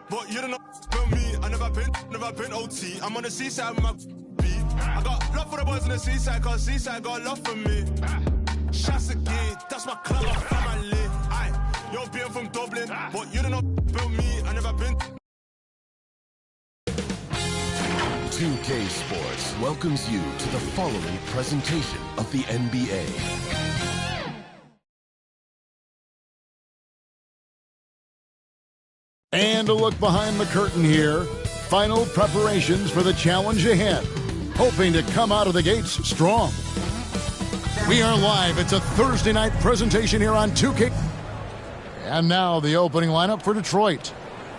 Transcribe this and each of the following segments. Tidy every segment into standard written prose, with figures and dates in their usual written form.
But you don't know about me. I never been OT. I'm on the seaside with my beat. I got love for the boys on the seaside, cause seaside got love for me. Shots again, that's my club, my family. Aye, you're being from Dublin, but you don't know about me. I never been. 2K Sports welcomes you to the following presentation of the NBA. And a look behind the curtain here. Final preparations for the challenge ahead. Hoping to come out of the gates strong. We are live. It's a Thursday night presentation here on 2K. And now the opening lineup for Detroit.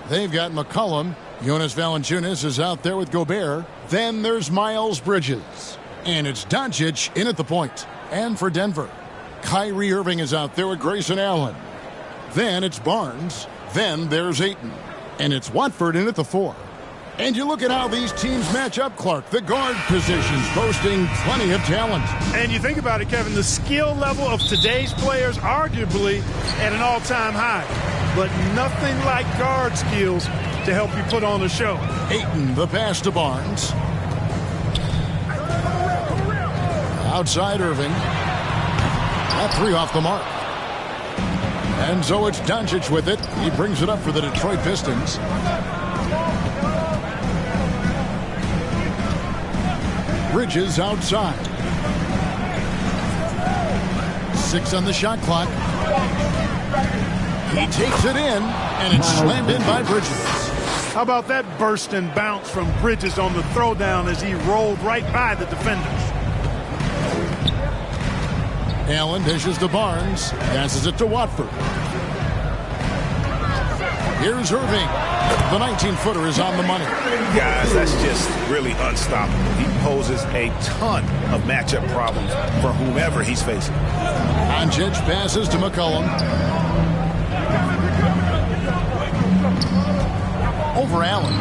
They've got McCollum. Jonas Valanciunas is out there with Gobert. Then there's Miles Bridges. And it's Doncic in at the point. And for Denver, Kyrie Irving is out there with Grayson Allen. Then it's Barnes. Then there's Ayton. And it's Watford in at the 4. And you look at how these teams match up, Clark. The guard positions boasting plenty of talent. And you think about it, Kevin, the skill level of today's players arguably at an all-time high. But nothing like guard skills to help you put on a show. Ayton, the pass to Barnes. Outside Irving. That three off the mark. And so it's Doncic with it. He brings it up for the Detroit Pistons. Bridges outside. 6 on the shot clock. He takes it in, and it's slammed in by Bridges. How about that burst and bounce from Bridges on the throwdown as he rolled right by the defenders? Allen dishes to Barnes. Passes it to Watford. Here's Irving. The 19-footer is on the money. Guys, that's just really unstoppable. He poses a ton of matchup problems for whomever he's facing. Doncic passes to McCollum. Over Allen.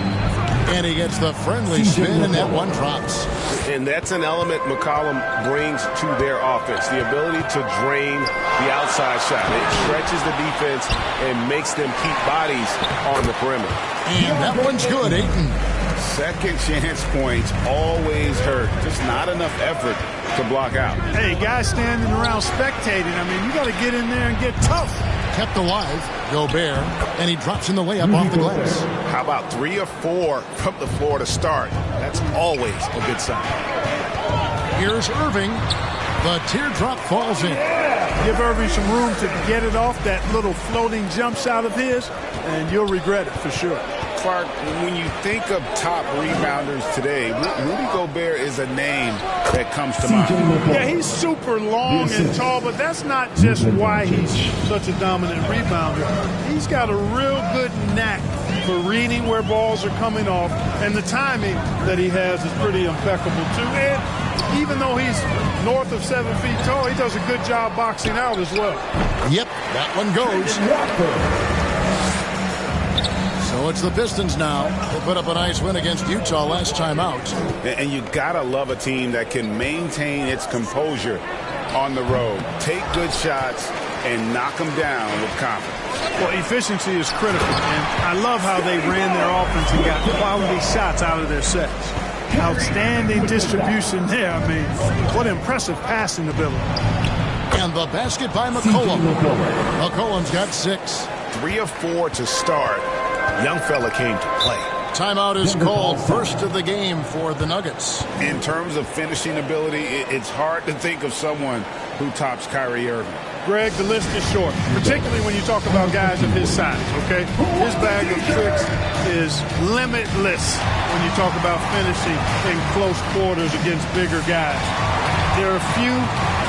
And he gets the friendly spin, and that one drops. And that's an element McCollum brings to their offense, the ability to drain the outside shot. It stretches the defense and makes them keep bodies on the perimeter. And that one's good, Ayton. Second chance points always hurt. Just not enough effort to block out. Hey, guys standing around spectating, I mean, you got to get in there and get tough. Kept alive, Gobert, and he drops in the layup off the glass. How about 3 or 4 from the floor to start? That's always a good sign. Here's Irving. The teardrop falls in. Give Irving some room to get it off that little floating jump shot of his, and you'll regret it for sure. Clark, when you think of top rebounders today, Rudy Gobert is a name that comes to mind. Yeah, he's super long and tall, but that's not just why he's such a dominant rebounder. He's got a real good knack for reading where balls are coming off, and the timing that he has is pretty impeccable, too. And even though he's north of 7 feet tall, he does a good job boxing out as well. Yep, that one goes. So it's the Pistons now. They put up a nice win against Utah last time out. And you gotta love a team that can maintain its composure on the road. Take good shots and knock them down with confidence. Well, efficiency is critical, and I love how they ran their offense and got quality shots out of their sets. Outstanding distribution there. I mean, what impressive passing ability. And the basket by McCollum. McCollum's got 6. 3 of 4 to start. Young fella came to play. Timeout is called. First of the game for the Nuggets. In terms of finishing ability, it's hard to think of someone who tops Kyrie Irving. Greg, the list is short, particularly when you talk about guys of his size, okay? His bag of tricks is limitless when you talk about finishing in close quarters against bigger guys. There are a few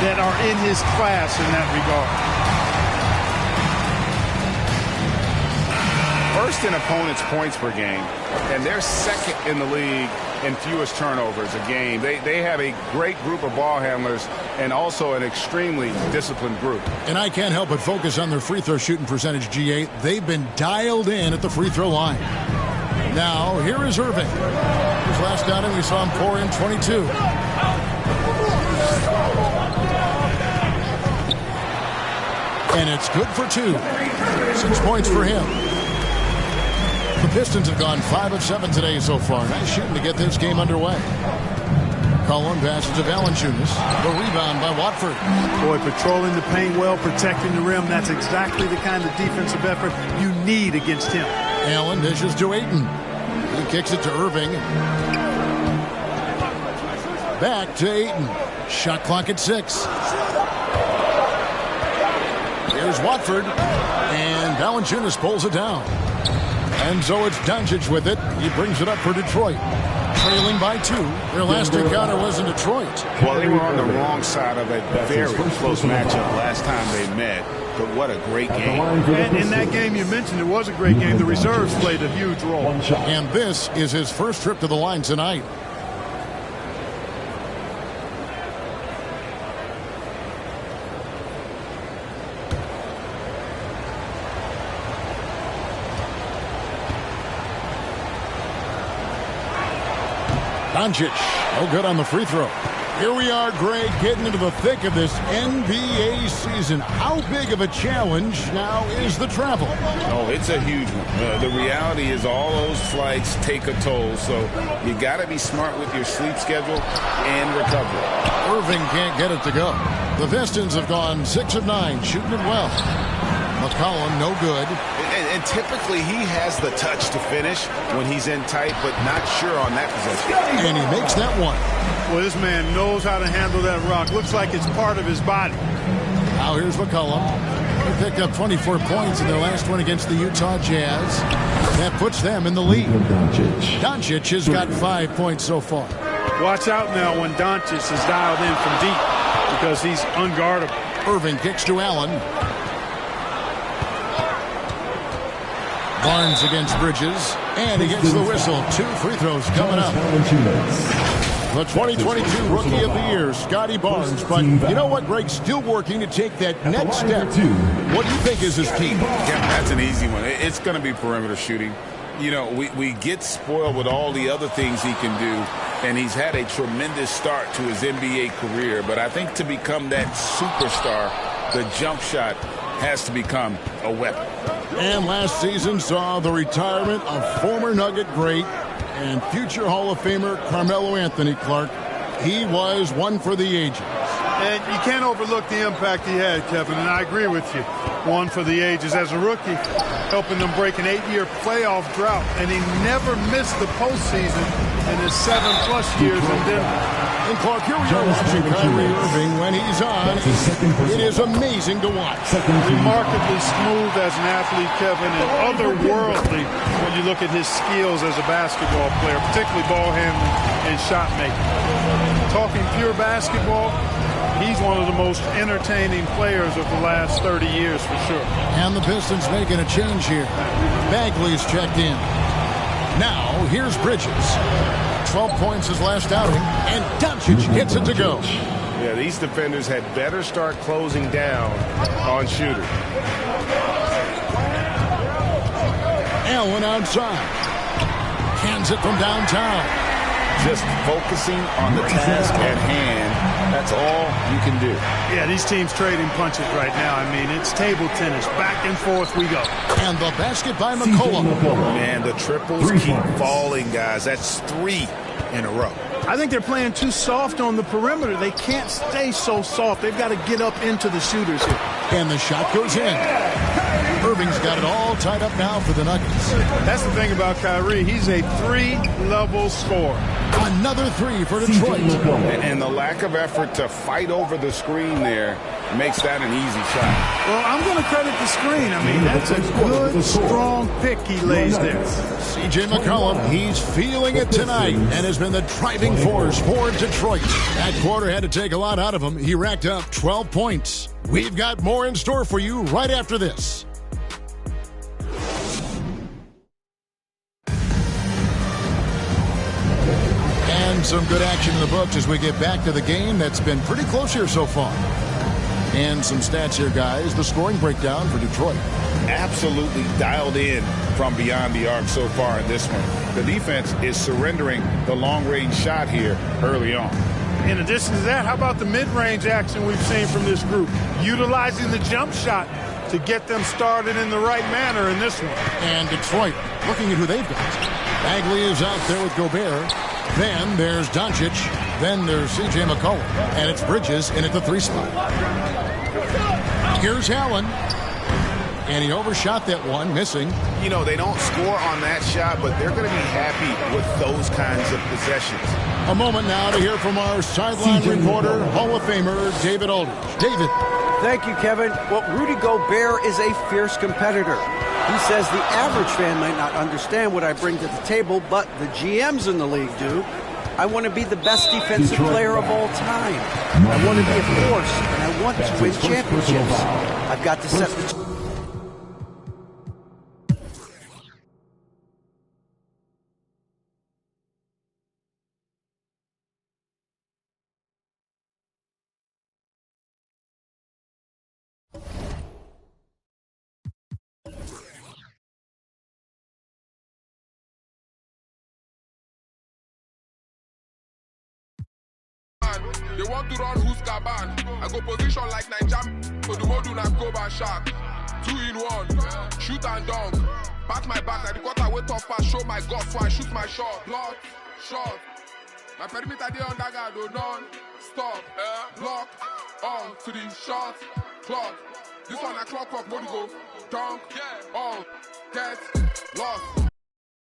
that are in his class in that regard. First in opponents' points per game, and they're second in the league in fewest turnovers a game. They have a great group of ball handlers and also an extremely disciplined group. And I can't help but focus on their free throw shooting percentage, G8. They've been dialed in at the free throw line. Now, here is Irving. His last outing, we saw him pour in 22. And it's good for 2. 6 points for him. The Pistons have gone 5 of 7 today so far. Nice shooting to get this game underway. McCollum passes to Valanciunas. The rebound by Watford. Boy, patrolling the paint well, protecting the rim. That's exactly the kind of defensive effort you need against him. Allen dishes to Ayton. He kicks it to Irving. Back to Ayton. Shot clock at 6. Here's Watford. And Valanciunas pulls it down. And so it's Doncic with it. He brings it up for Detroit. Trailing by 2. Their last encounter was in Detroit. Well, they were on the wrong side of a very close matchup last time they met. But what a great game. And in that game you mentioned, it was a great game. The reserves played a huge role. And this is his first trip to the line tonight. Doncic, no good on the free throw. Here we are, Greg, getting into the thick of this NBA season. How big of a challenge now is the travel? Oh, it's a huge one. The reality is all those flights take a toll, so you got to be smart with your sleep schedule and recovery. Irving can't get it to go. The Pistons have gone 6 of 9, shooting it well. McCollum, no good. And typically he has the touch to finish when he's in tight, but not sure on that possession. And he makes that one. Well, this man knows how to handle that rock. Looks like it's part of his body. Now here's McCollum. He picked up 24 points in their last one against the Utah Jazz. That puts them in the lead. Doncic has got 5 points so far. Watch out now when Doncic is dialed in from deep because he's unguardable. Irving kicks to Allen. Barnes against Bridges, and he gets the whistle. 2 free throws coming up. The 2022 Rookie of the Year, Scotty Barnes. But you know what, Greg? Still working to take that next step. What do you think is his key? Yeah, that's an easy one. It's going to be perimeter shooting. You know, we get spoiled with all the other things he can do, and he's had a tremendous start to his NBA career. But I think to become that superstar, the jump shot has to become a weapon. And last season saw the retirement of former Nugget great and future Hall of Famer Carmelo Anthony Clark. He was one for the ages. And you can't overlook the impact he had, Kevin, and I agree with you. One for the ages as a rookie, helping them break an 8-year playoff drought, and he never missed the postseason in his 7+ years in Denver. And Clark, here we are watching Kyrie Irving when he's on. It is amazing to watch. Remarkably smooth as an athlete, Kevin, and otherworldly when you look at his skills as a basketball player, particularly ball handling and shot making. Talking pure basketball, he's one of the most entertaining players of the last 30 years for sure. And the Pistons making a change here. Bagley's checked in. Now, here's Bridges. 12 points his last outing, and Doncic gets it to go. Yeah, these defenders had better start closing down on shooter. Allen outside. Cans it from downtown. Just focusing on the task at hand, that's all you can do. Yeah, these teams trading punches right now. I mean, it's table tennis. Back and forth we go. And the basket by McCollum. Man, the triples keep falling, guys. That's 3 in a row. I think they're playing too soft on the perimeter. They can't stay so soft. They've got to get up into the shooters here. And the shot goes in. Irving's got it all tied up now for the Nuggets. That's the thing about Kyrie. He's a 3-level scorer. Another 3 for Detroit. And the lack of effort to fight over the screen there makes that an easy shot. Well, I'm going to credit the screen. I mean, that's a good, strong pick he lays there. C.J. McCollum, he's feeling it tonight and has been the driving force for Detroit. That quarter had to take a lot out of him. He racked up 12 points. We've got more in store for you right after this. And some good action in the books as we get back to the game that's been pretty close here so far. And some stats here, guys. The scoring breakdown for Detroit. Absolutely dialed in from beyond the arc so far in this one. The defense is surrendering the long-range shot here early on. In addition to that, how about the mid-range action we've seen from this group? Utilizing the jump shot to get them started in the right manner in this one. And Detroit, looking at who they've got. Bagley is out there with Gobert. Then there's Doncic. Then there's C.J. McCollum. And it's Bridges in at the 3 spot. Here's Allen. And he overshot that one, missing. You know, they don't score on that shot, but they're going to be happy with those kinds of possessions. A moment now to hear from our sideline reporter, Hall of Famer David Aldridge. David. Thank you, Kevin. Well, Rudy Gobert is a fierce competitor. He says the average fan might not understand what I bring to the table, but the GMs in the league do. I want to be the best defensive player of all time. I want to be a force, and I want to win championships. I've got to set the... They want to run who's Kaban. I go position like Nigeria. So the mode na go by shark. 2 in 1. Shoot and dunk. Pat my back like the quarter way tough pass. Show my guts so I shoot my shot. Block, shot. My perimeter dey under guard. Oh, none. Stop. Block. On to the shot. Clock. This one a clock. Mode go. Dunk. On. Get. Lost.